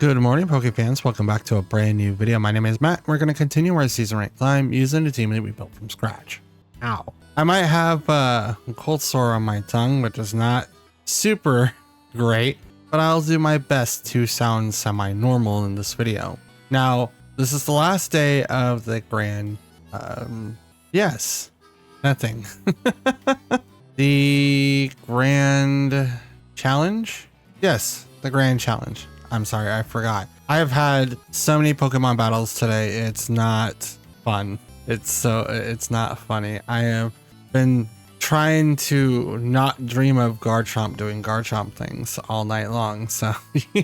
Good morning, Poke fans. Welcome back to a brand new video. My name is Matt. We're going to continue our season rank climb using a team that we built from scratch. Ow. I might have a cold sore on my tongue, which is not super great, but I'll do my best to sound semi-normal in this video. Now, this is the last day of the grand, yes, that thing. The grand challenge? Yes, the grand challenge. I'm sorry, I forgot. I have had so many Pokemon battles today. It's not fun. It's not funny. I have been trying to not dream of Garchomp doing Garchomp things all night long. So yeah,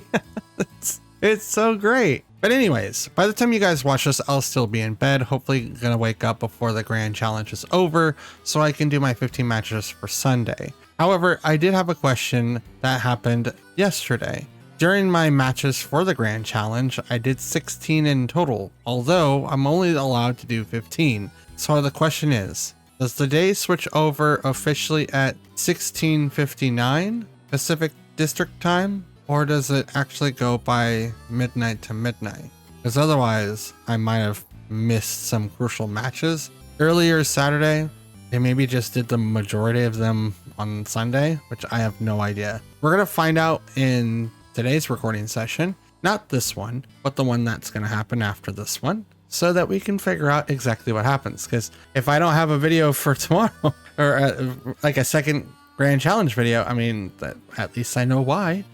it's so great. But anyways, by the time you guys watch this, I'll still be in bed. Hopefully gonna wake up before the grand challenge is over so I can do my 15 matches for Sunday. However, I did have a question that happened yesterday. During my matches for the Grand Challenge, I did 16 in total, although I'm only allowed to do 15. So the question is, does the day switch over officially at 16:59 Pacific District time, or does it actually go by midnight to midnight? Because otherwise, I might have missed some crucial matches. Earlier Saturday, they maybe just did the majority of them on Sunday, which I have no idea. We're going to find out in today's recording session, not this one, but the one that's going to happen after this one, so that we can figure out exactly what happens. Because if I don't have a video for tomorrow, or like a second grand challenge video, I mean, at least I know why.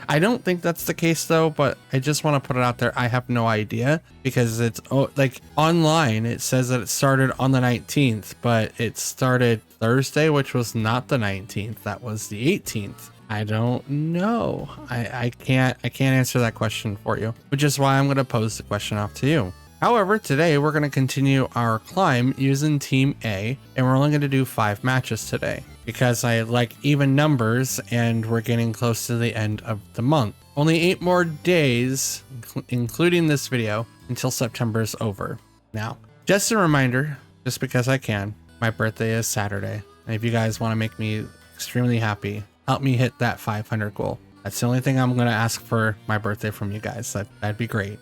I don't think that's the case though, but I just want to put it out there. I have no idea, because it's like online it says that it started on the 19th, but it started Thursday, which was not the 19th, that was the 18th. I don't know. I can't answer that question for you, which is why I'm going to pose the question off to you. However, today we're going to continue our climb using Team A, and we're only going to do 5 matches today because I like even numbers and we're getting close to the end of the month. Only 8 more days, including this video, until September is over. Now, just a reminder, just because I can, my birthday is Saturday. And if you guys want to make me extremely happy, help me hit that 500 goal. That's the only thing I'm going to ask for my birthday from you guys. That'd be great.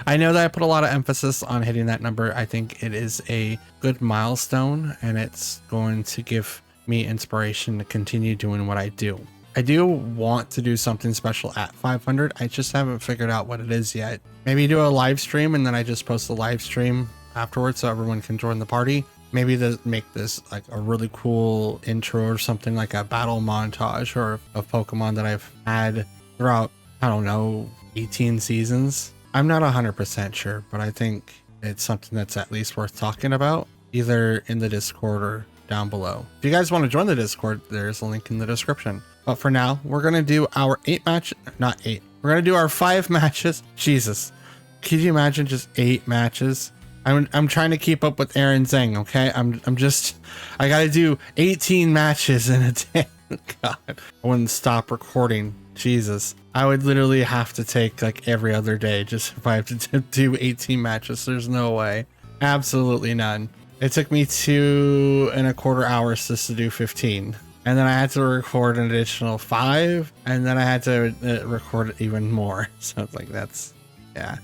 I know that I put a lot of emphasis on hitting that number. I think it is a good milestone, and it's going to give me inspiration to continue doing what I do. I do want to do something special at 500. I just haven't figured out what it is yet. Maybe do a live stream and then I just post the live stream afterwards so everyone can join the party. Maybe make this like a really cool intro or something, like a battle montage or of Pokemon that I've had throughout, I don't know, 18 seasons. I'm not 100% sure, but I think it's something that's at least worth talking about, either in the Discord or down below. If you guys want to join the Discord, there's a link in the description. But for now, we're going to do our 8 match, not 8. We're going to do our 5 matches. Jesus. Could you imagine just 8 matches? I'm trying to keep up with Aaron Zhang, okay? I gotta do 18 matches in a day. God, I wouldn't stop recording. Jesus. I would literally have to take like every other day just if I have to do 18 matches. There's no way. Absolutely none. It took me 2.25 hours just to do 15. And then I had to record an additional 5. And then I had to record even more. So it's like, that's, yeah.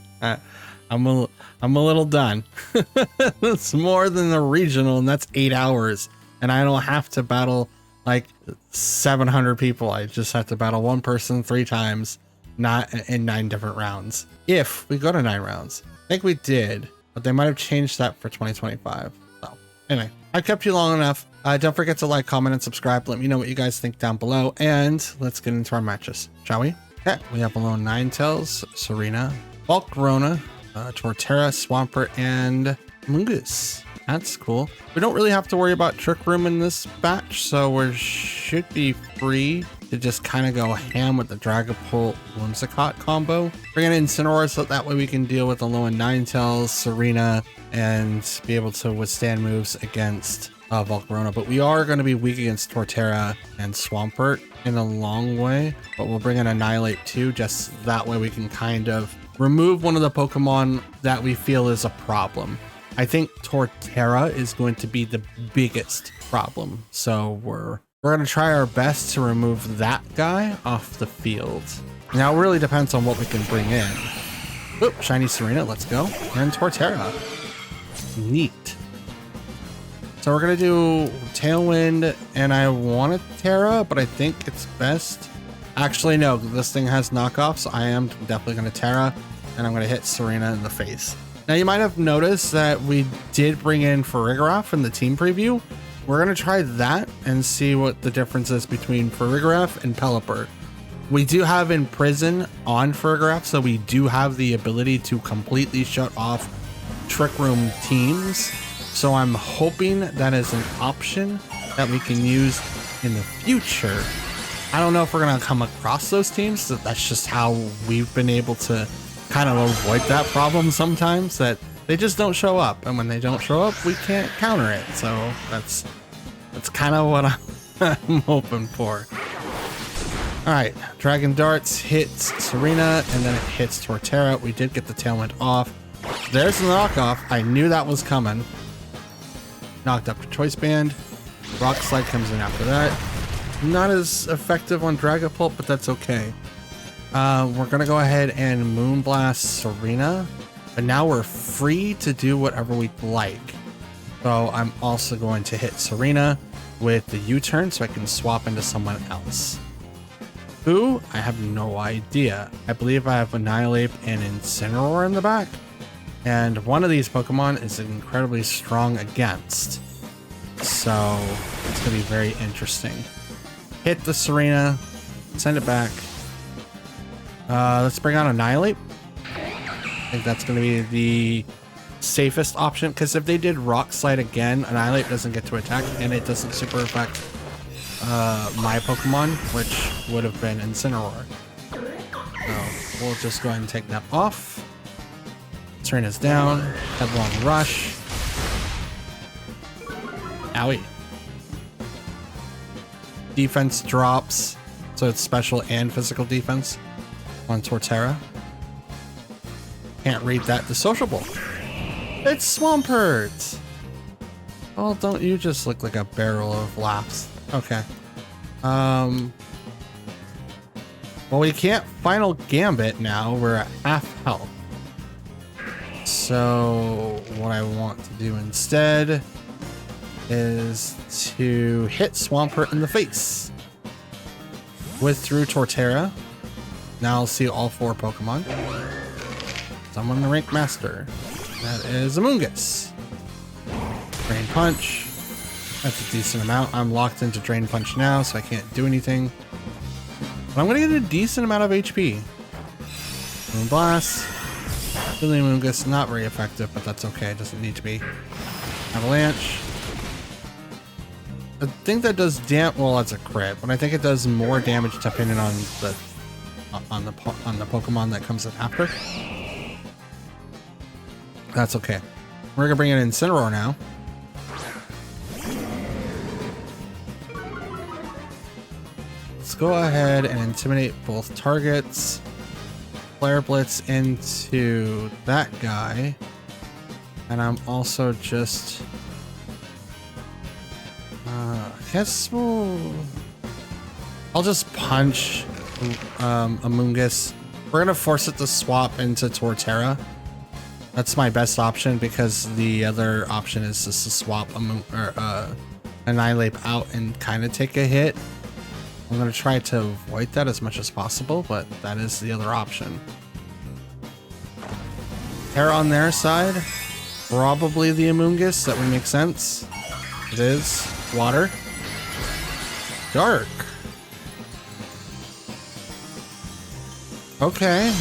I'm a little done. That's more than the regional, and that's 8 hours. And I don't have to battle like 700 people. I just have to battle one person 3 times, not in 9 different rounds. If we go to 9 rounds. I think we did, but they might have changed that for 2025. So anyway, I kept you long enough. Don't forget to like, comment, and subscribe. Let me know what you guys think down below. And let's get into our matches, shall we? Okay, we have below Ninetales, Serena, Volcarona, Torterra, Swampert, and Mungus. That's cool. We don't really have to worry about Trick Room in this batch, so we should be free to just kind of go ham with the Dragapult Whimsicott combo. Bring in Incineroar so that way we can deal with the low end Ninetales, Serena, and be able to withstand moves against Volcarona. But we are going to be weak against Torterra and Swampert in a long way, but we'll bring in Annihilate too, just that way we can kind of remove one of the Pokemon that we feel is a problem. I think Torterra is going to be the biggest problem, so we're We're going to try our best to remove that guy off the field. Now, it really depends on what we can bring in. Oop, shiny Serena, let's go. And Torterra. Neat. So we're going to do Tailwind, and I want a Terra, but I think it's best. Actually, no, this thing has knockoffs. So I am definitely going to Terra, and I'm going to hit Serena in the face. Now, you might have noticed that we did bring in Farigiraf in the team preview. We're going to try that and see what the difference is between Farigiraf and Pelipper. We do have Imprison on Farigiraf, so we do have the ability to completely shut off Trick Room teams. So I'm hoping that is an option that we can use in the future. I don't know if we're going to come across those teams. That's just how we've been able to kind of avoid that problem sometimes, that they just don't show up. And when they don't show up, we can't counter it. So that's kind of what I'm hoping for. All right, Dragon Darts hits Serena, and then it hits Torterra. We did get the Tailwind off. There's the knockoff. I knew that was coming. Knocked up to Choice Band. Rock Slide comes in after that. Not as effective on Dragapult, but that's okay. We're going to go ahead and Moonblast Serena, but now we're free to do whatever we'd like. So I'm also going to hit Serena with the U-turn so I can swap into someone else. Who? I have no idea. I believe I have Annihilate and Incineroar in the back. And one of these Pokemon is incredibly strong against. So it's going to be very interesting. Hit the Serena. Send it back. Let's bring on Annihilate. I think that's going to be the safest option, because if they did Rock Slide again, Annihilate doesn't get to attack, and it doesn't super affect my Pokemon, which would have been Incineroar. So we'll just go ahead and take that off. Serena's down. Headlong Rush. Owie. Defense drops, so it's special and physical defense on Torterra. Can't read that. The Sociable. It's Swampert. Oh, don't you just look like a barrel of laughs? Okay. Well, we can't Final Gambit now. We're at half health. So what I want to do instead is to hit Swampert in the face. Withdrew Torterra. Now I'll see all 4 Pokemon. Someone to rank master. That is Amoonguss. Drain Punch. That's a decent amount. I'm locked into Drain Punch now, so I can't do anything. But I'm going to get a decent amount of HP. Moonblast. Billy Amoonguss, not very effective, but that's okay. It doesn't need to be. Avalanche. I think that does well, that's a crit, but I think it does more damage depending on the Pokemon that comes in after. That's okay. We're gonna bring in Incineroar now. Let's go ahead and intimidate both targets. Flare Blitz into that guy. And I'm also just... I guess I'll just punch Amoonguss. We're gonna force it to swap into Torterra. That's my best option, because the other option is just to swap Annihilate out and kind of take a hit. I'm gonna try to avoid that as much as possible, but that is the other option. Terra on their side, probably the Amoonguss. That would make sense. It is. Water. Dark. Okay.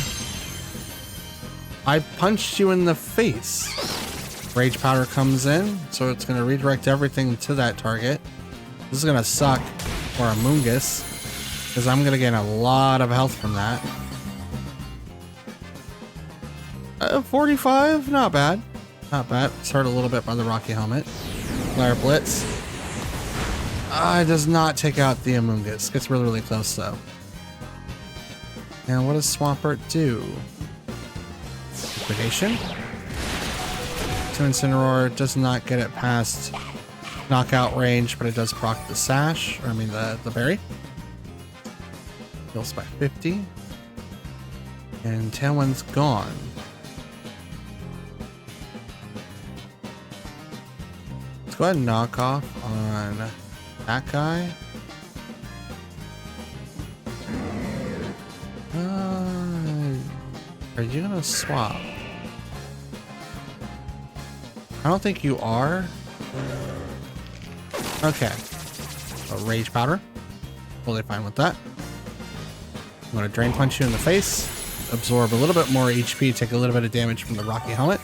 I punched you in the face. Rage Powder comes in, so it's going to redirect everything to that target. This is going to suck for Amoonguss, because I'm going to gain a lot of health from that. 45? Not bad. Not bad. It's hurt a little bit by the Rocky Helmet. Flare Blitz. It does not take out the Amoonguss. Gets really, really close, though. And what does Swampert do? Liquidation. To Incineroar, does not get it past knockout range, but it does proc the sash, or I mean the berry. Heals by 50. And Tailwind's gone. Let's go ahead and knock off on that guy. Are you gonna swap? I don't think you are. Okay. A Rage Powder. Totally fine with that. I'm gonna Drain Punch you in the face. Absorb a little bit more HP, take a little bit of damage from the Rocky Helmet.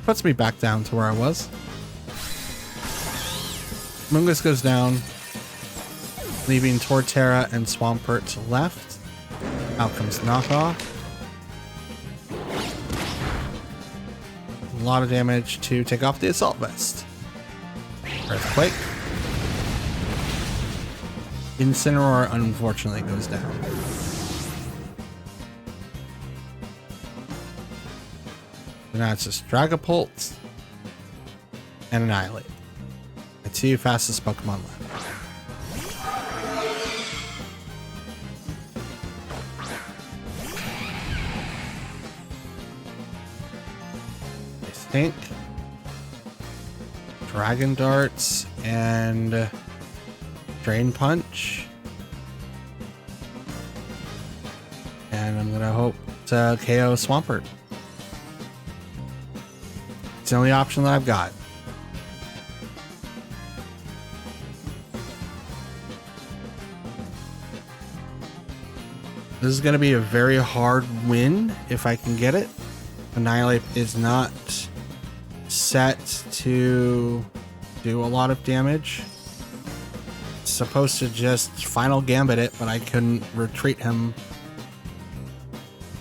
Puts me back down to where I was. Mungus goes down, leaving Torterra and Swampert left. Out comes Knockoff. A lot of damage to take off the Assault Vest. Earthquake. Incineroar unfortunately goes down. And now it's just Dragapult and Annihilate. The two fastest Pokemon left. I think Dragon Darts and Drain Punch. And I'm gonna hope to KO Swampert. It's the only option that I've got. This is going to be a very hard win if I can get it. Annihilate is not set to do a lot of damage. It's supposed to just final gambit it, but I couldn't retreat him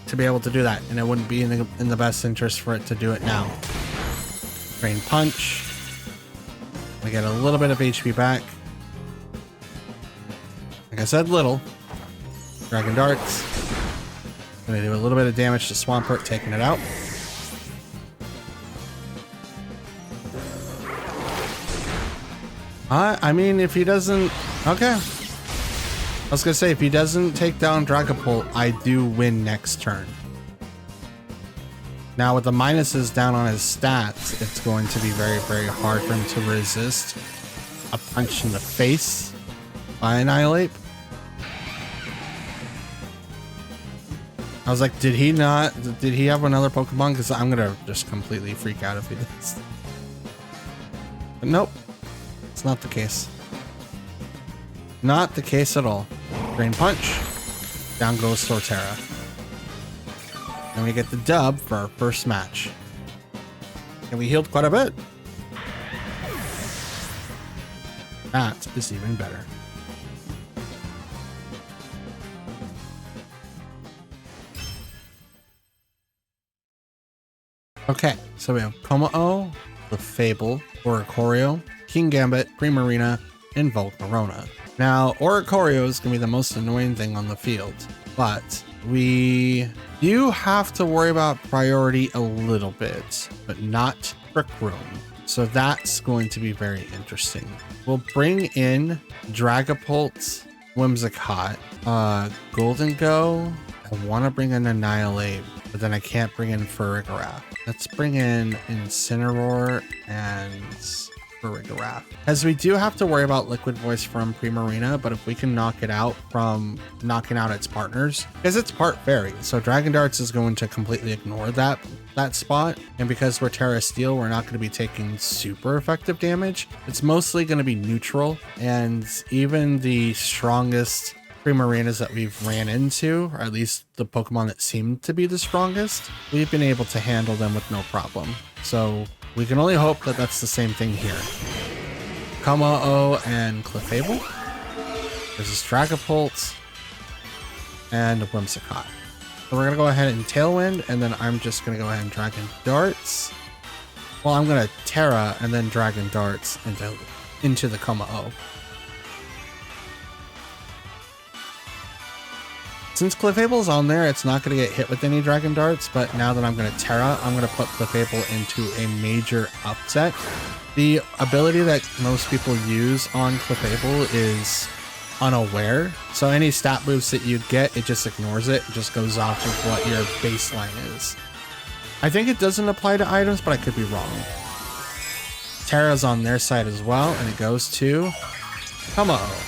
to be able to do that, and it wouldn't be in the best interest for it to do it now. Drain Punch. I get a little bit of HP back. Like I said, little. Dragon Darts. Gonna do a little bit of damage to Swampert, taking it out. I mean, if he doesn't... Okay. I was gonna say, if he doesn't take down Dragapult, I do win next turn. Now, with the minuses down on his stats, it's going to be very, very hard for him to resist a punch in the face by Annihilate. I was like, did he have another Pokemon? Because I'm gonna just completely freak out if he does. But nope, it's not the case. Not the case at all. Drain Punch. Down goes Torterra. And we get the dub for our first match. And we healed quite a bit. That is even better. Okay, so we have Komao, the Fable, Oricorio, King Gambit, Primarina, and Volcarona. Now, Oricorio is going to be the most annoying thing on the field, but we do have to worry about priority a little bit, but not Trick Room. So that's going to be very interesting. We'll bring in Dragapult, Whimsicott, Golden Go. I want to bring in Annihilate, but then I can't bring in Farigiraf. Let's bring in Incineroar and Farigiraf. As we do have to worry about Liquid Voice from Primarina, but if we can knock it out from knocking out its partners, because it's part fairy, so Dragon Darts is going to completely ignore that spot. And because we're Terra Steel, we're not going to be taking super effective damage. It's mostly going to be neutral, and even the strongest Primarinas that we've ran into, or at least the Pokemon that seem to be the strongest, we've been able to handle them with no problem. So we can only hope that that's the same thing here. Komao and Clefable versus Dragapult and Whimsicott. So we're going to go ahead and Tailwind, and then I'm just going to go ahead and Dragon Darts. Well, I'm going to Terra and then Dragon Darts into the Komao. Since Clefable's on there, it's not going to get hit with any Dragon Darts, but now that I'm going to Terra, I'm going to put Clefable into a major upset. The ability that most people use on Clefable is unaware, so any stat boost that you get, it just ignores it. It just goes off of what your baseline is. I think it doesn't apply to items, but I could be wrong. Terra's on their side as well, and it goes to Como-O,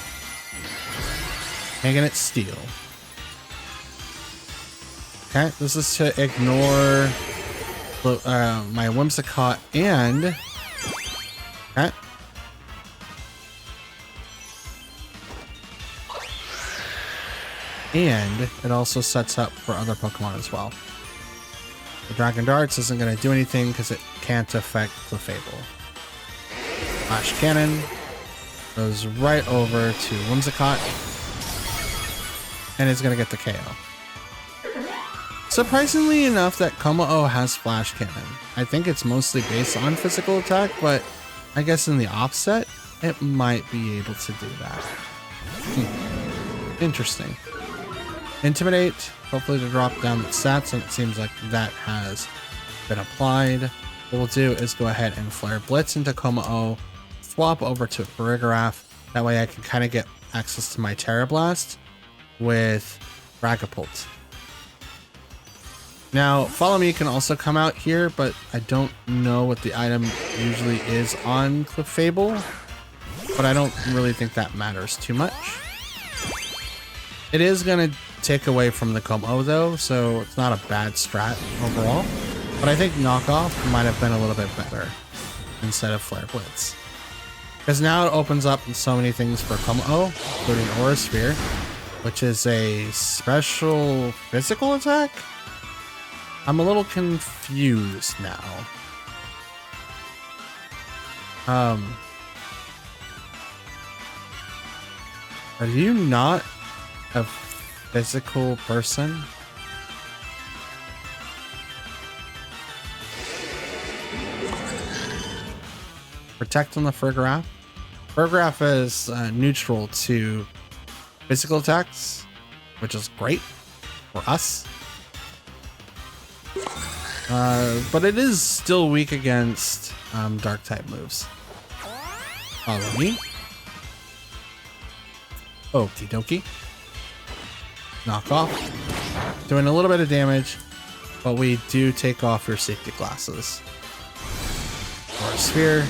making it Steel. Okay, this is to ignore my Whimsicott and... Okay. And it also sets up for other Pokemon as well. The Dragon Darts isn't going to do anything because it can't affect Clefable. Flash Cannon goes right over to Whimsicott, and it's going to get the KO. Surprisingly enough that Como-O has Flash Cannon. I think it's mostly based on physical attack, but I guess in the offset, it might be able to do that. Interesting. Intimidate, hopefully to drop down the stats, and it seems like that has been applied. What we'll do is go ahead and Flare Blitz into Como-O, swap over to Farigiraf. That way I can kind of get access to my Terra Blast with Dragapult. Now, Follow Me can also come out here, but I don't know what the item usually is on Clefable, but I don't really think that matters too much. It is going to take away from the Como-O though, so it's not a bad strat overall, but I think Knockoff might have been a little bit better instead of Flare Blitz. Because now it opens up so many things for Como-O, including Aura Sphere, which is a special physical attack? I'm a little confused now. Are you not a physical person? Protect on the Farigiraf. Farigiraf is neutral to physical attacks, which is great for us. But it is still weak against dark type moves. Follow Me. Okie dokie. Knock off. Doing a little bit of damage, but we do take off your safety glasses. Aura Sphere.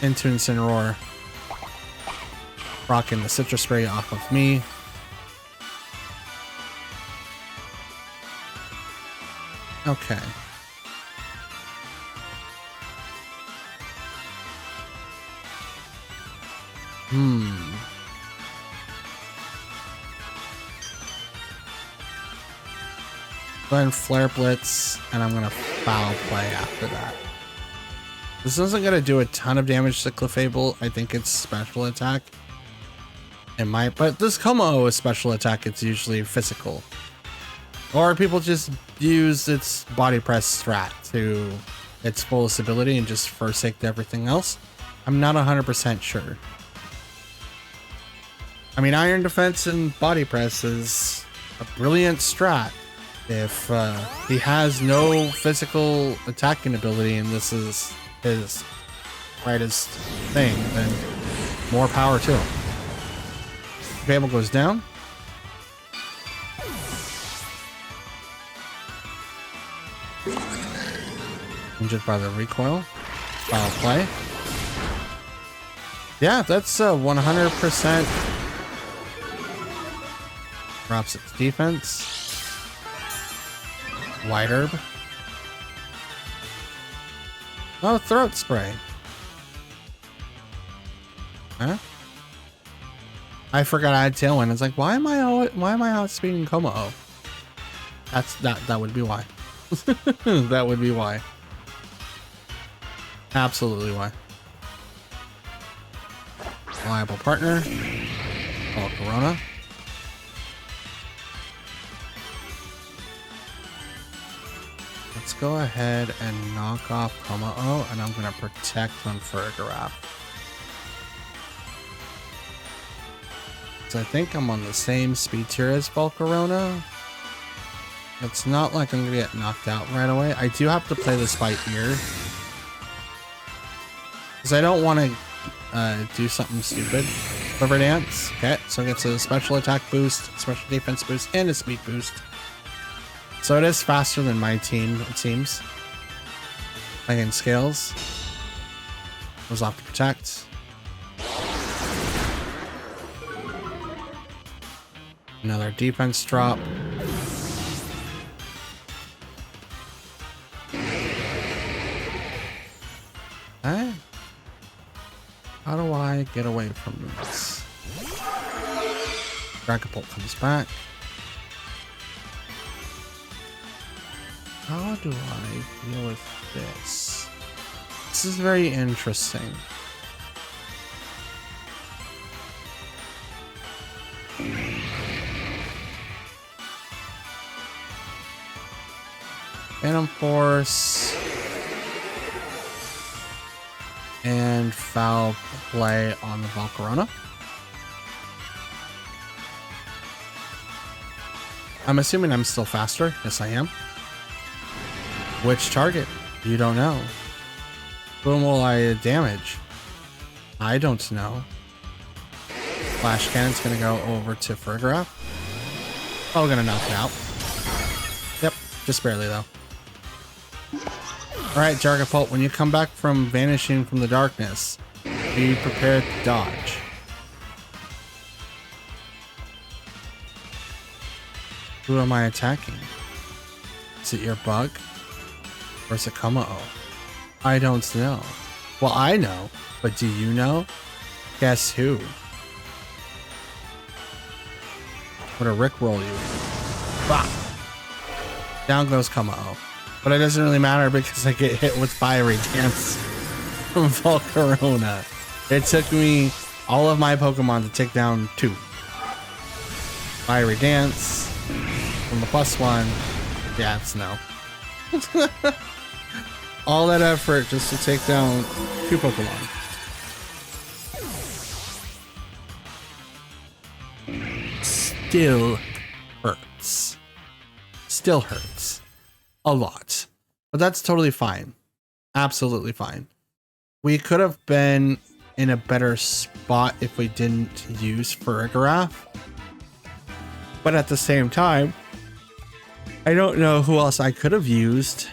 Into Incineroar. Rocking the Citrus Spray off of me. Okay. Go ahead and Flare Blitz, and I'm gonna Foul Play after that. This isn't gonna do a ton of damage to Clefable. I think it's special attack. It might, but this Como-O is special attack. It's usually physical. Or people just use its body press strat to its fullest ability and just forsake everything else. I'm not 100% sure. I mean, Iron Defense and body press is a brilliant strat. If he has no physical attacking ability and this is his brightest thing, then more power to him. Fable goes down. Injured by the recoil. Foul play. Yeah, that's 100% drops its defense. White Herb. Oh, Throat Spray. Huh? I forgot I had Tailwind. It's like, why am I outspeeding Como-O? That would be why. That would be why. Absolutely why. Reliable partner. Call Corona. Let's go ahead and knock off Como-O, and I'm going to protect on Farigiraf. So I think I'm on the same speed tier as Volcarona. It's not like I'm gonna get knocked out right away. I do have to play this by ear, because I don't want to do something stupid. Clever Dance. Okay, so it gets a special attack boost, special defense boost, and a speed boost. So it is faster than my team, it seems. Again, scales. Goes off to protect. Another defense drop. Okay. How do I get away from this? Dragapult comes back. How do I deal with this? This is very interesting. Phantom Force and foul play on the Volcarona. I'm assuming I'm still faster. Yes, I am. Which target? You don't know. Whom will I damage? I don't know. Flash Cannon's gonna go over to Farigiraf. Oh, gonna knock it out. Yep, just barely though. Alright, Dragapult, when you come back from vanishing from the darkness, be prepared to dodge. Who am I attacking? Is it your bug? Or is it Kommo-o? I don't know. Well, I know, but do you know? Guess who? What a rickroll you. Bah! Down goes Kommo-o. But it doesn't really matter because I get hit with Fiery Dance from Volcarona. It took me all of my Pokemon to take down 2. Fiery Dance from the +1. Yeah, it's no. All that effort just to take down 2 Pokemon. Still hurts. Still hurts. A lot. But that's totally fine. Absolutely fine. We could have been in a better spot if we didn't use Farigiraf. But at the same time, I don't know who else I could have used,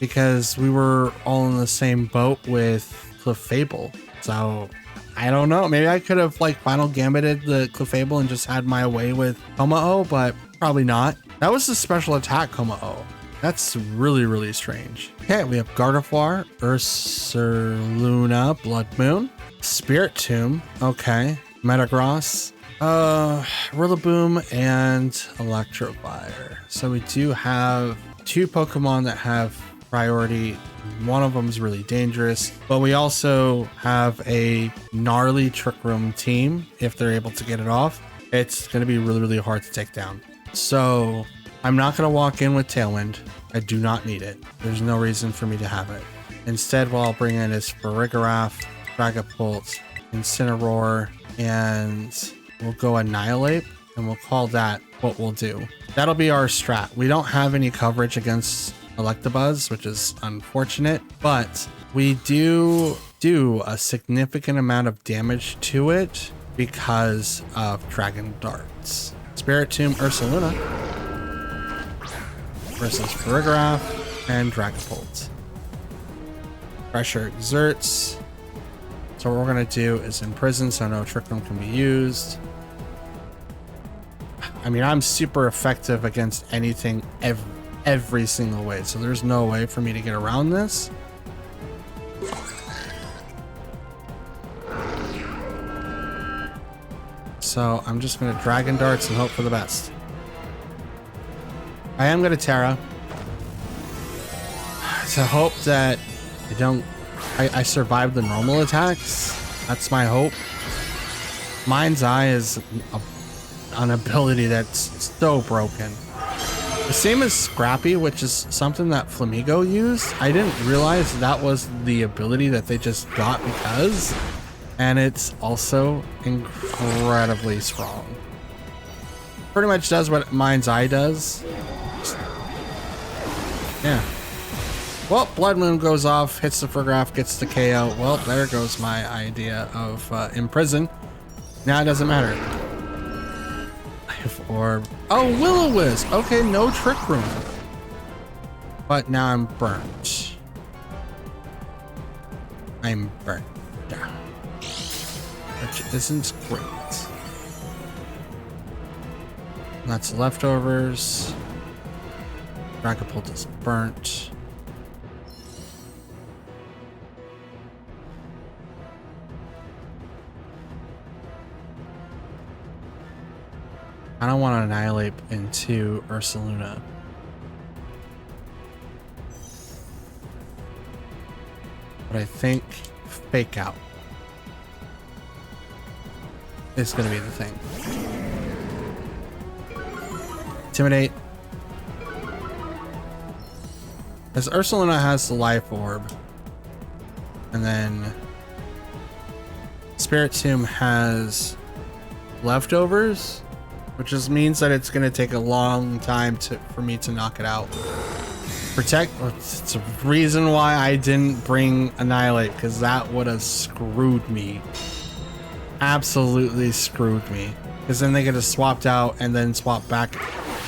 because we were all in the same boat with Clefable. So I don't know. Maybe I could have like final gambited the Clefable and just had my way with Kommo-o, but probably not. That was a special attack Kommo-o. That's really, really strange. Okay, we have Gardevoir, Ursaluna, Blood Moon, Spirit Tomb, okay, Metagross, Rillaboom, and Electivire. So we do have 2 Pokemon that have priority. One of them is really dangerous, but we also have a gnarly Trick Room team. If they're able to get it off, it's going to be really, really hard to take down. So I'm not going to walk in with Tailwind. I do not need it. There's no reason for me to have it. Instead, what I'll bring in is Farigiraf, Dragapult, Incineroar, and we'll go Annihilate, and we'll call that what we'll do. That'll be our strat. We don't have any coverage against Electabuzz, which is unfortunate, but we do a significant amount of damage to it because of Dragon Darts. Spirit Tomb Ursaluna versus Farigiraf and Dragapult. Pressure exerts. So what we're gonna do is imprison, so no Trick Room can be used. I mean, I'm super effective against anything every single way, so there's no way for me to get around this. So I'm just gonna Dragon Darts and hope for the best. I am gonna Terra to hope that I survive the normal attacks. That's my hope. Mind's Eye is an ability that's so broken. The same as Scrappy, which is something that Flamigo used. I didn't realize that was the ability that they just got because. And it's also incredibly strong. Pretty much does what Mind's Eye does. Yeah. Well, Blood Moon goes off, hits the Fargraph, gets the KO. Well, there goes my idea of imprison. Now it doesn't matter. Life Orb. Oh, Will-O-Wisp. Okay, no Trick Room. But now I'm burnt. I'm burnt down. Which isn't great. That's leftovers. Dragapult is burnt. I don't want to annihilate into Ursaluna. But I think Fake Out is going to be the thing. Intimidate. Because Ursaluna has the Life Orb. And then Spirit Tomb has leftovers, which just means that it's going to take a long time for me to knock it out. Protect. It's a reason why I didn't bring Annihilate, because that would have screwed me. Absolutely screwed me. Because then they could have swapped out and then swapped back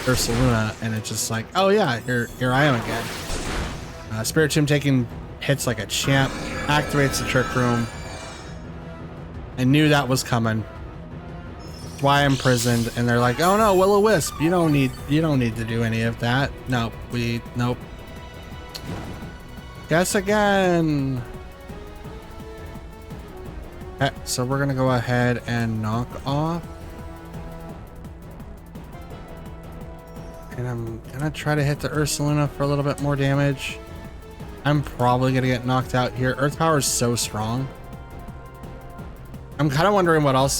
Ursaluna, and it's just like, oh yeah, here I am again. Spirit Tomb taking hits like a champ, activates the Trick Room. I knew that was coming. That's why I'm imprisoned, and they're like, oh no, Will-O-Wisp, you don't need to do any of that. Nope, nope. Guess again. Okay, so we're gonna go ahead and knock off. And I'm gonna try to hit the Ursaluna for a little bit more damage. I'm probably gonna get knocked out here. Earth Power is so strong. I'm kind of wondering what else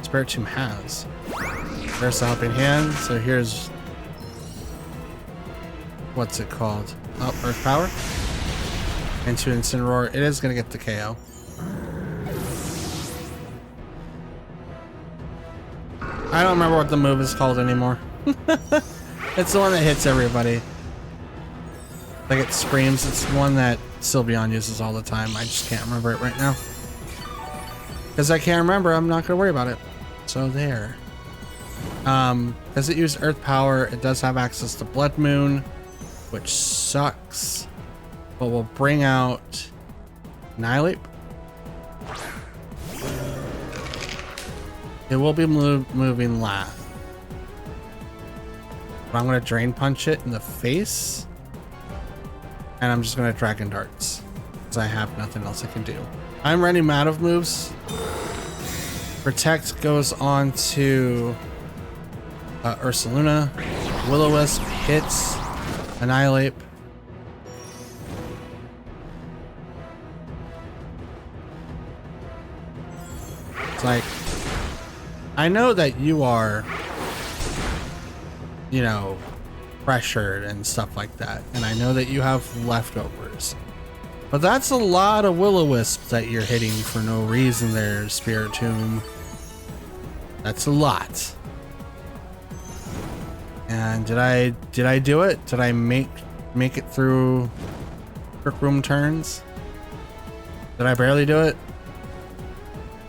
Spirit Tomb has. There's the Helping Hand. So here's, what's it called? Oh, Earth Power. Into Incineroar. It is gonna get the KO. I don't remember what the move is called anymore. It's the one that hits everybody. Like it screams. It's one that Sylveon uses all the time. I just can't remember it right now. Because I can't remember, I'm not going to worry about it. So there. Does it use Earth Power? It does have access to Blood Moon, which sucks. But we'll bring out Annihilate. It will be moving last. But I'm going to Drain Punch it in the face. And I'm just going to Dragon Darts. Because I have nothing else I can do. I'm running out of moves. Protect goes on to Ursaluna. Will-O-Wisp hits. Annihilate. It's like, I know that you are, you know, pressured and stuff like that, and I know that you have leftovers, but that's a lot of Will-O-Wisp that you're hitting for no reason there, Spirit Tomb. That's a lot. And did I do it? Did I make it through Trick Room turns? Did I barely do it?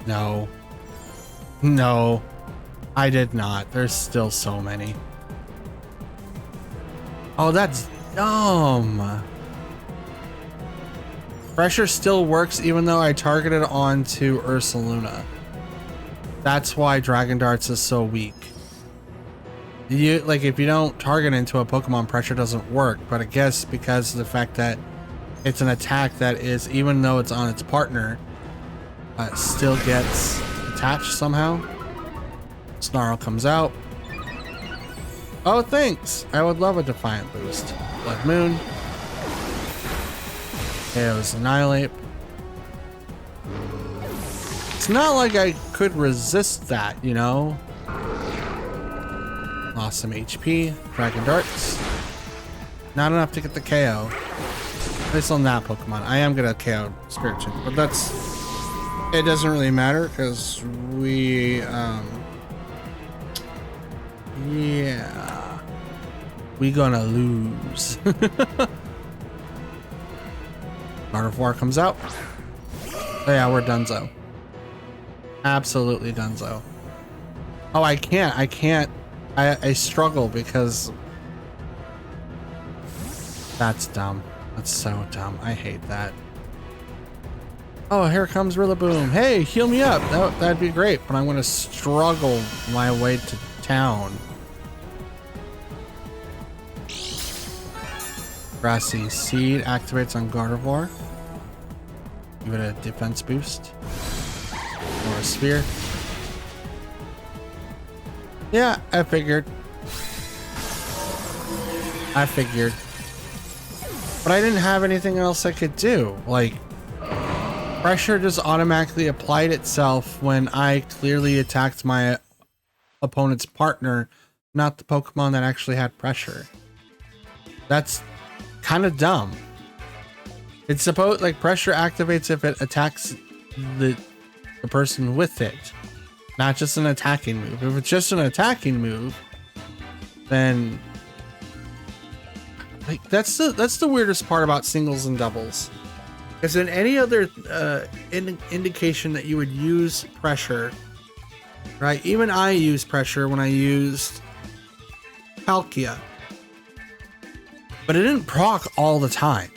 No, I did not. There's still so many. Oh, that's dumb. Pressure still works even though I targeted onto Ursaluna. That's why Dragon Darts is so weak. If you don't target into a Pokemon, pressure doesn't work, but I guess because of the fact that it's an attack that is, even though it's on its partner, still gets attached somehow. Snarl comes out. Oh, thanks. I would love a Defiant boost. Blood Moon. KO's Annihilate. It's not like I could resist that, you know? Lost some HP. Dragon Darts. Not enough to get the KO. At least on that Pokemon. I am gonna KO Spirit Champ, but it doesn't really matter because yeah, we gonna lose. God of War comes out. Oh yeah, we're donezo. Absolutely donezo. Oh, I can't. I struggle because that's dumb. That's so dumb. I hate that. Oh, here comes Rillaboom. Hey, heal me up. That'd be great, but I'm gonna struggle my way to town. Grassy Seed activates on Gardevoir. Give it a defense boost. Or a Sphere. Yeah, I figured. But I didn't have anything else I could do. Like, pressure just automatically applied itself when I clearly attacked my opponent's partner, not the Pokemon that actually had pressure. That's kind of dumb. It's supposed, like, pressure activates if it attacks the person with it, not just an attacking move. If it's just an attacking move, then like that's the weirdest part about singles and doubles. Because in any other indication that you would use pressure, right? Even I used pressure when I used Palkia, but it didn't proc all the time.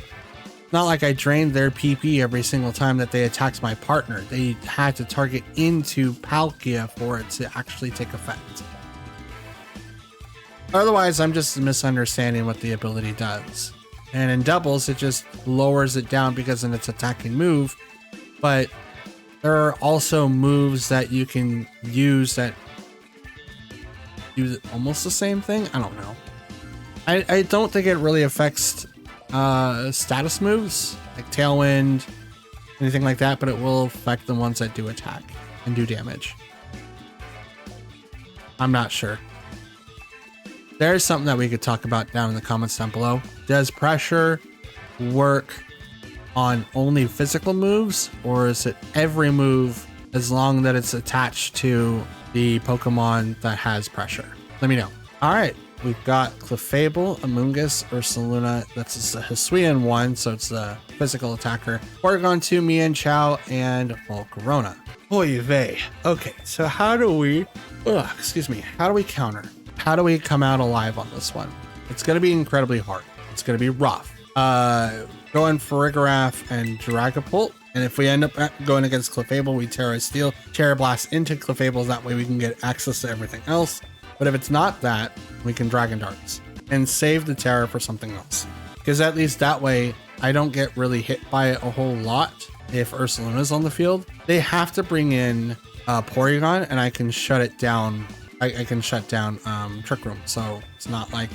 Not like I drained their PP every single time that they attacked my partner. They had to target into Palkia for it to actually take effect. Otherwise, I'm just misunderstanding what the ability does. And in doubles, it just lowers it down because of its attacking move. But there are also moves that you can use that do almost the same thing. I don't know. I don't think it really affects status moves like Tailwind, anything like that, but it will affect the ones that do attack and do damage. I'm not sure. There's something that we could talk about down in the comments down below. Does pressure work on only physical moves, or is it every move as long that it's attached to the Pokemon that has pressure? Let me know. All right. We've got Clefable, Amoonguss, Ursaluna. That's a Hisuian one, so it's the physical attacker. Porygon 2, Mienshao, and Volcarona. Oy vey. Okay, so how do we counter? How do we come out alive on this one? It's going to be incredibly hard. It's going to be rough. Going Farigiraf and Dragapult. And if we end up going against Clefable, we Terra Steel, Terra Blast into Clefable. That way we can get access to everything else. But if it's not that, we can Dragon Darts and save the Terra for something else. Because at least that way, I don't get really hit by it a whole lot if Ursaluna's on the field. They have to bring in Porygon, and I can shut it down. I can shut down Trick Room, so it's not like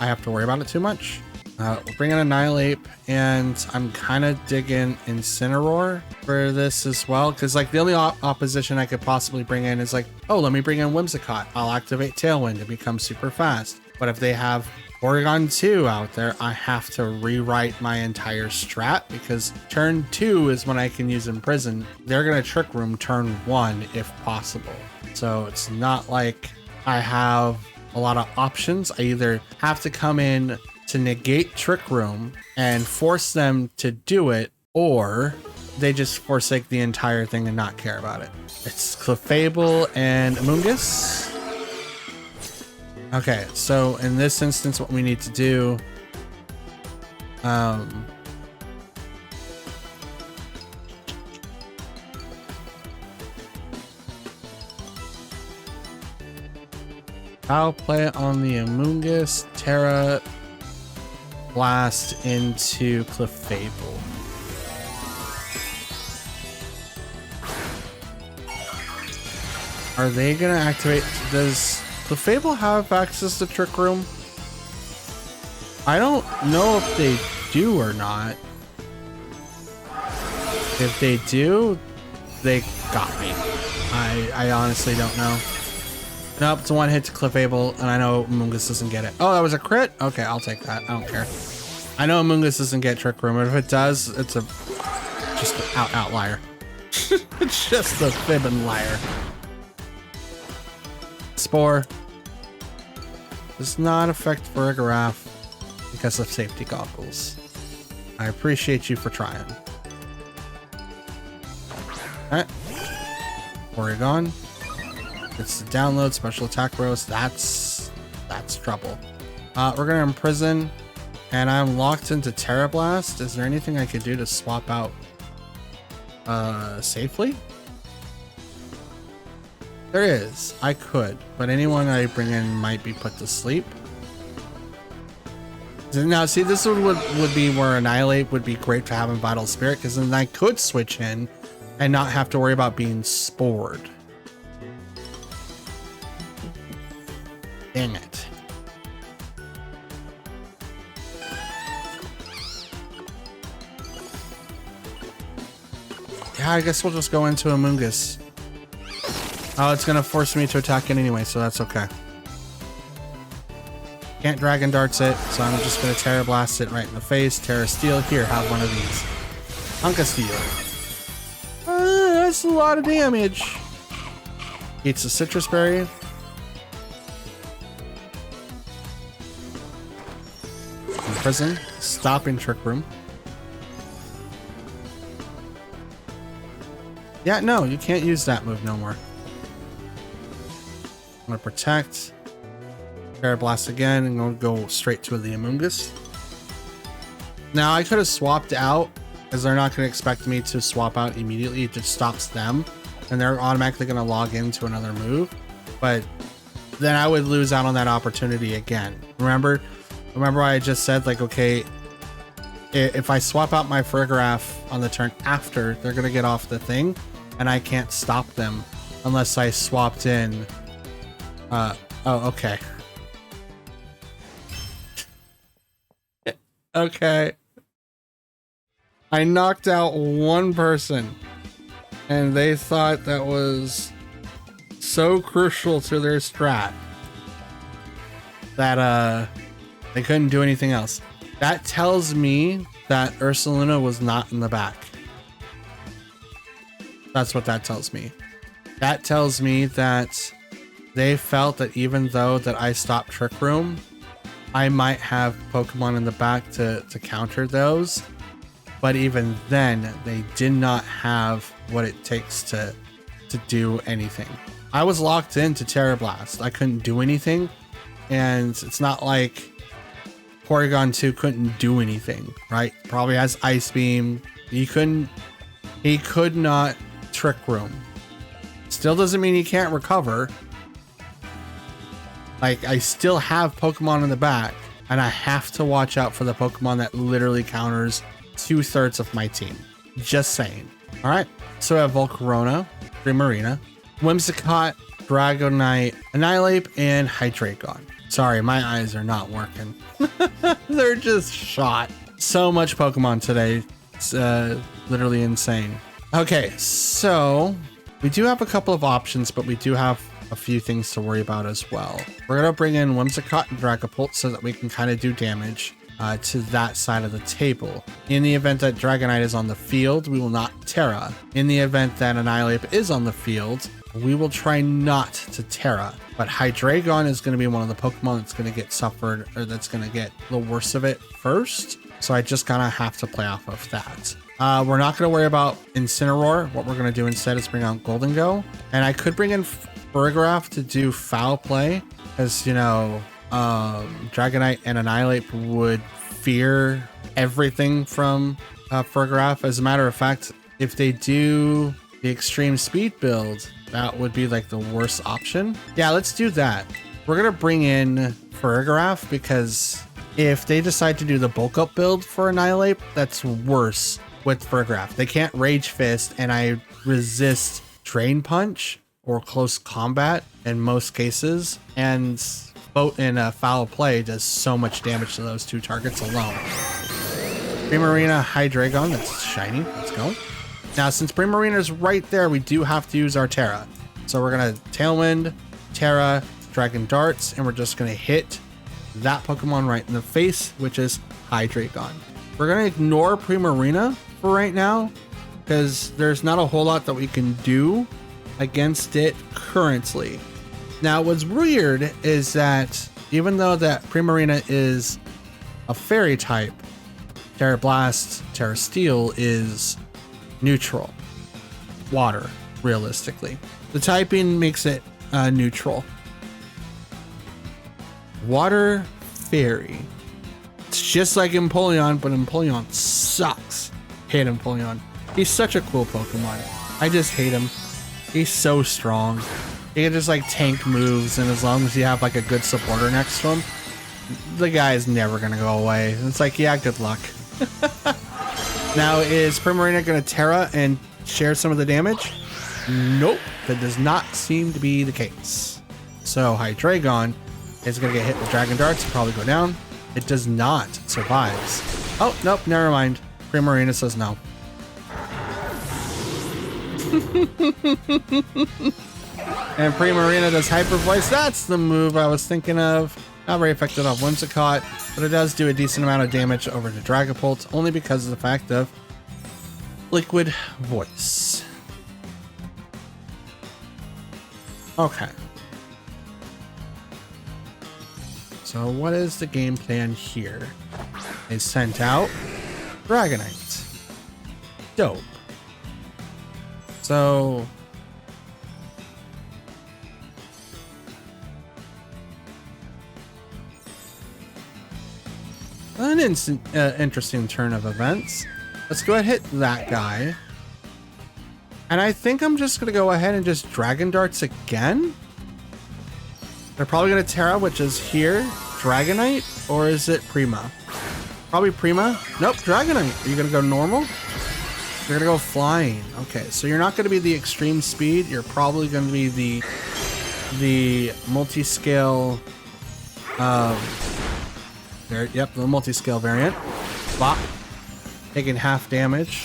I have to worry about it too much. We'll bring in Annihilate, and I'm kind of digging Incineroar for this as well, because like the only opposition I could possibly bring in is like, oh, let me bring in Whimsicott. I'll activate Tailwind to become super fast. But if they have Porygon 2 out there, I have to rewrite my entire strat, because turn 2 is when I can use Imprison. They're going to Trick Room turn 1 if possible. So it's not like I have a lot of options. I either have to come in to negate Trick Room and force them to do it, or they just forsake the entire thing and not care about it. It's Clefable and Amoonguss. Okay, so in this instance, what we need to do, I'll play on the Amoonguss, Terra Blast into Clefable. Are they gonna activate? Does Clefable have access to Trick Room? I don't know if they do or not. If they do, they got me. I honestly don't know. Nope, it's a one hit to Clefable, and I know Amoonguss doesn't get it. Oh, that was a crit? Okay, I'll take that. I don't care. I know Amoonguss doesn't get Trick Room, but if it does, it's just an outlier. It's just a fib and liar. Spore does not affect Farigiraf because of safety goggles. I appreciate you for trying. Alright. Porygon. It's the download special attack roast. That's trouble. We're gonna imprison, and I'm locked into Terra Blast. Is there anything I could do to swap out safely? There is. I could, but anyone I bring in might be put to sleep. Now, see, this would be where Annihilate would be great to have in Vital Spirit, because then I could switch in and not have to worry about being spored. Dang it. Yeah, I guess we'll just go into Amoonguss. Oh, it's gonna force me to attack it anyway, so that's okay. Can't Dragon Darts it, so I'm just gonna Terra Blast it right in the face. Terra Steel, here, have one of these. Hunka Steel. That's a lot of damage. Eats a Citrus Berry. Imprison, stopping Trick Room. Yeah, no, you can't use that move no more. I'm gonna protect. Terra Blast again, and I'm gonna go straight to the Amoonguss. Now I could have swapped out, as they're not gonna expect me to swap out immediately. It just stops them, and they're automatically gonna log into another move. But then I would lose out on that opportunity again. Remember I just said, like, okay, if I swap out my Farigiraf on the turn after, they're gonna get off the thing, and I can't stop them unless I swapped in. Oh, okay. Okay. I knocked out one person, and they thought that was so crucial to their strat that they couldn't do anything else. That tells me that Ursaluna was not in the back. That's what that tells me. That tells me that they felt that even though that I stopped Trick Room, I might have Pokemon in the back to counter those. But even then, they did not have what it takes to do anything. I was locked into Terra Blast. I couldn't do anything. And it's not like Porygon 2 couldn't do anything, right? Probably has Ice Beam. He could not Trick Room. Still doesn't mean he can't recover. Like, I still have Pokemon in the back, and I have to watch out for the Pokemon that literally counters 2/3 of my team. Just saying. All right, so I have Volcarona, Primarina, Whimsicott, Dragonite, Annihilate, and Hydreigon. Sorry, my eyes are not working. They're just shot. So much Pokemon today. It's literally insane. Okay, so we do have a couple of options, but we do have a few things to worry about as well. We're gonna bring in Whimsicott and Dragapult so that we can kind of do damage to that side of the table. In the event that Dragonite is on the field, we will not Terra. In the event that Annihilate is on the field, we will try not to Terra. But Hydreigon is going to be one of the Pokemon that's going to get suffered, or that's going to get the worst of it first. So I just kind of have to play off of that. We're not going to worry about Incineroar. What we're going to do instead is bring out Golden Go. And I could bring in Farigiraf to do foul play, because, you know, Dragonite and Annihilate would fear everything from Farigiraf. As a matter of fact, if they do the extreme speed build, that would be like the worst option. Yeah, let's do that. We're gonna bring in Farigiraf, because if they decide to do the bulk up build for Annihilate, that's worse with Farigiraf. They can't Rage Fist, and I resist Drain Punch or close combat in most cases, and Boat in a foul play does so much damage to those two targets alone. Primarina, Hydreigon, that's shiny. Let's go. Now, since Primarina is right there, we do have to use our Terra. So we're gonna Tailwind, Terra, Dragon Darts, and we're just gonna hit that Pokemon right in the face, which is Hydreigon. We're going to ignore Primarina for right now because there's not a whole lot that we can do against it currently. Now, what's weird is that even though that Primarina is a fairy type, Terra Blast, Terra Steel is neutral. Water, realistically. The typing makes it neutral. Water Fairy. It's just like Empoleon, but Empoleon sucks. Hate Empoleon. He's such a cool Pokemon. I just hate him. He's so strong. He can just like tank moves, and as long as you have like a good supporter next to him, the guy is never gonna go away. It's like, yeah, good luck. Now, is Primarina gonna Terra and share some of the damage? Nope, that does not seem to be the case. So Hydreigon is gonna get hit with Dragon Darts, probably go down. It does not, survives. Oh, nope, never mind. Primarina says no. And Primarina does Hyper Voice. That's the move I was thinking of. Not very effective off Whimsicott, but it does do a decent amount of damage over to Dragapult, only because of the fact of Liquid Voice. Okay. So what is the game plan here? They sent out Dragonite. Dope. So an interesting turn of events. Let's go ahead and hit that guy. And I think I'm just going to go ahead and just Dragon Darts again. They're probably going to Terra, which is here. Dragonite, or is it Prima? Probably Prima. Nope, Dragonite. Are you going to go normal? You're going to go flying. Okay, so you're not going to be the extreme speed. You're probably going to be the multi-scale... Yep, the multi-scale variant. Bop. Taking half damage.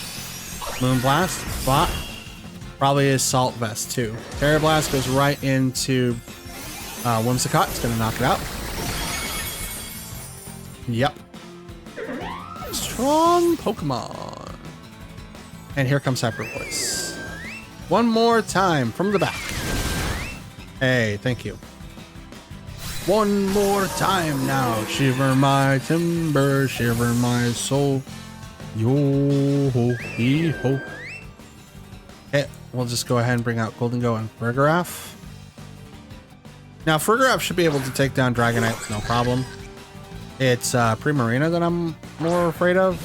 Moonblast. Bop. Probably is Salt Vest too. Terra Blast goes right into Whimsicott. It's going to knock it out. Yep. Strong Pokemon. And here comes Hyper Voice. One more time from the back. Hey, thank you. One more time now. Shiver my timber, shiver my soul. Yo ho hee ho. Okay, we'll just go ahead and bring out Golden Go and Farigiraf. Now, Farigiraf should be able to take down Dragonite with no problem. It's Primarina that I'm more afraid of.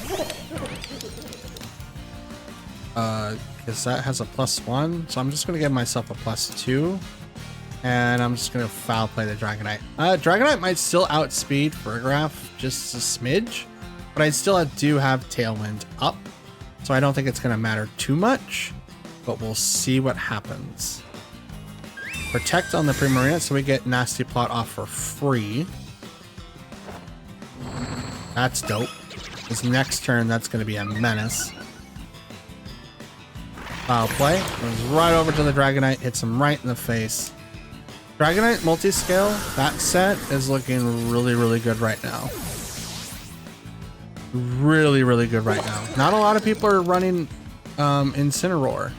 Because that has a +1. So I'm just going to give myself a +2. And I'm just going to foul play the Dragonite. Dragonite might still outspeed Farigiraf just a smidge. But I still do have Tailwind up. So I don't think it's going to matter too much. But we'll see what happens. Protect on the Primarina so we get Nasty Plot off for free. That's dope. This next turn, that's going to be a menace. Foul play. Goes right over to the Dragonite. Hits him right in the face. Dragonite multi-scale, that set is looking really, really good right now. Really, really good right now. Not a lot of people are running Incineroar,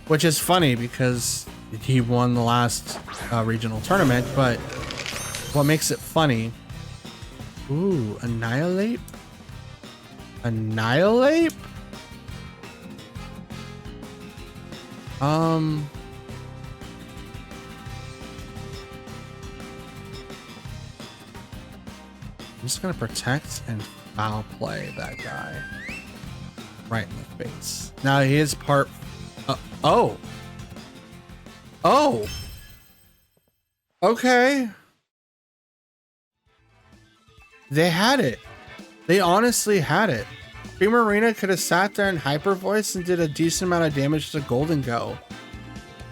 which is funny because he won the last regional tournament, but what makes it funny... Ooh, Annihilate? Annihilate? I'm just gonna protect and foul play that guy right in the face. Now he is part... oh! Oh! Okay. They had it. They honestly had it. Primarina could have sat there in Hyper Voice and did a decent amount of damage to Golden Go.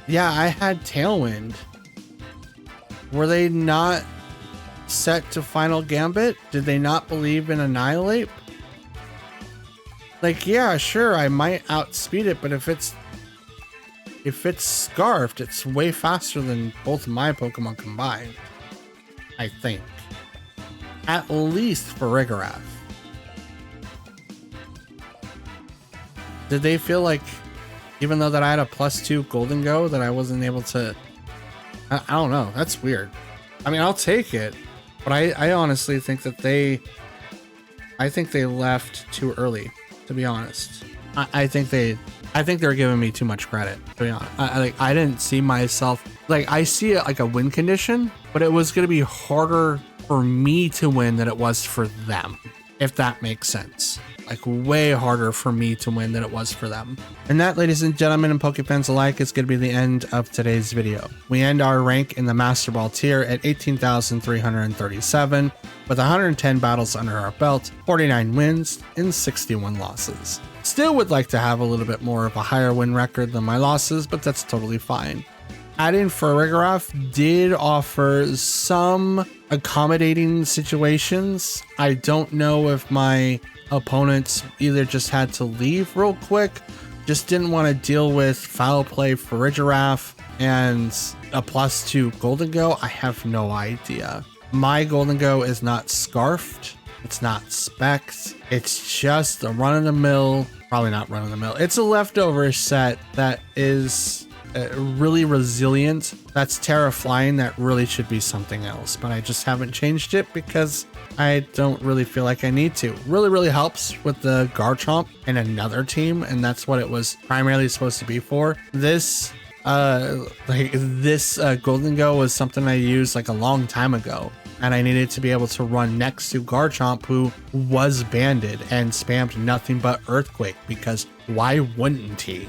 Yeah, I had Tailwind. Were they not set to Final Gambit? Did they not believe in Annihilate? Like, yeah, sure, I might outspeed it, but if it's Scarfed, it's way faster than both my Pokemon combined. I think. at least for Farigiraf. Did they feel like, even though that I had a +2 Golden Go, that I wasn't able to? I don't know. That's weird. I mean, I'll take it, but I honestly think that they left too early, to be honest. I think they're giving me too much credit, to be honest. I didn't see myself, like, I see it like a win condition, but it was going to be harder for me to win than it was for them, if that makes sense. Like, way harder for me to win than it was for them. And that, ladies and gentlemen, and Pokefans alike, is going to be the end of today's video. We end our rank in the Master Ball tier at 18,337, with 110 battles under our belt, 49 wins, and 61 losses. Still would like to have a little bit more of a higher win record than my losses, but that's totally fine. Adding Farigiraf did offer some accommodating situations. I don't know if my opponents either just had to leave real quick, just didn't want to deal with foul play Farigiraf and a +2 Golden Go. I have no idea. My Golden Go is not scarfed. It's not specced. It's just a run-of-the-mill, probably not run-of-the-mill. It's a leftover set that is really resilient. That's Terra Flying. That really should be something else, but I just haven't changed it because I don't really feel like I need to. Really helps with the Garchomp and another team, and that's what it was primarily supposed to be for. This Golden Go was something I used like a long time ago, and I needed to be able to run next to Garchomp, who was banded and spammed nothing but Earthquake, because why wouldn't he?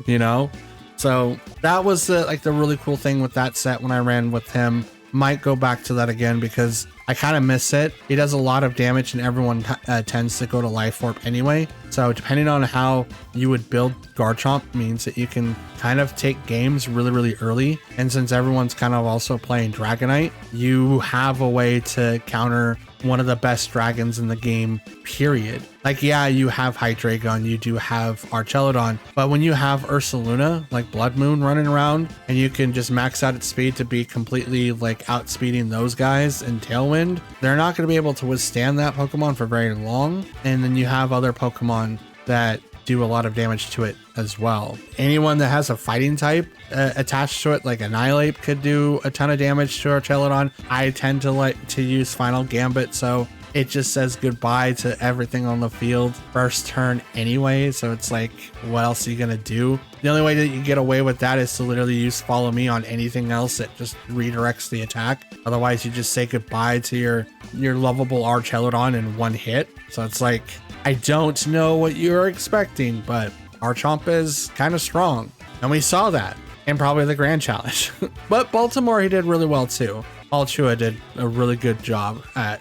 You know? So that was the really cool thing with that set when I ran with him. Might go back to that again because I kind of miss it. He does a lot of damage and everyone tends to go to Life Orb anyway. So depending on how you would build Garchomp means that you can kind of take games really early. And since everyone's kind of also playing Dragonite, you have a way to counter one of the best dragons in the game, period. Like, yeah, you have Hydreigon, you do have Archelodon, but when you have Ursaluna, like Blood Moon, running around, and you can just max out its speed to be completely like outspeeding those guys in Tailwind, they're not going to be able to withstand that Pokemon for very long. And then you have other Pokemon that do a lot of damage to it as well. Anyone that has a fighting type attached to it, like Annihilate, could do a ton of damage to Archelodon. I tend to like to use Final Gambit, so it just says goodbye to everything on the field first turn anyway. So it's like, what else are you gonna do? The only way that you get away with that is to literally use Follow Me on anything else that just redirects the attack. Otherwise, you just say goodbye to your lovable Archelodon in one hit. So it's like, I don't know what you're expecting, but Archomp is kind of strong. And we saw that in probably the Grand Challenge. But Baltimore, he did really well too. Alchua did a really good job at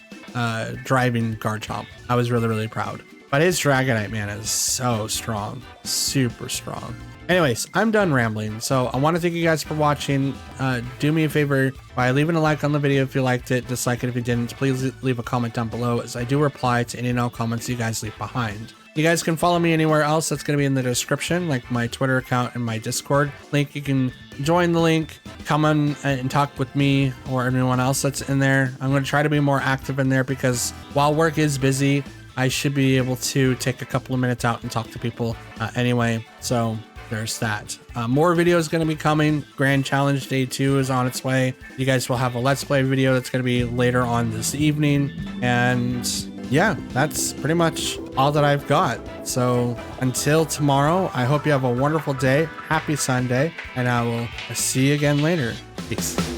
driving Garchomp. I was really proud. But his Dragonite, man, is so strong. Super strong. Anyways, I'm done rambling. So I want to thank you guys for watching. Do me a favor by leaving a like on the video if you liked it. Dislike it if you didn't. Please leave a comment down below, as I do reply to any and all comments you guys leave behind. You guys can follow me anywhere else. That's going to be in the description, like my Twitter account and my Discord link. You can join the link, come on and talk with me or anyone else that's in there. I'm going to try to be more active in there because while work is busy, I should be able to take a couple of minutes out and talk to people anyway. So there's that. More videos going to be coming. Grand Challenge Day 2 is on its way. You guys will have a Let's Play video that's going to be later on this evening. And yeah, that's pretty much all that I've got. So until tomorrow, I hope you have a wonderful day. Happy Sunday. And I will see you again later. Peace.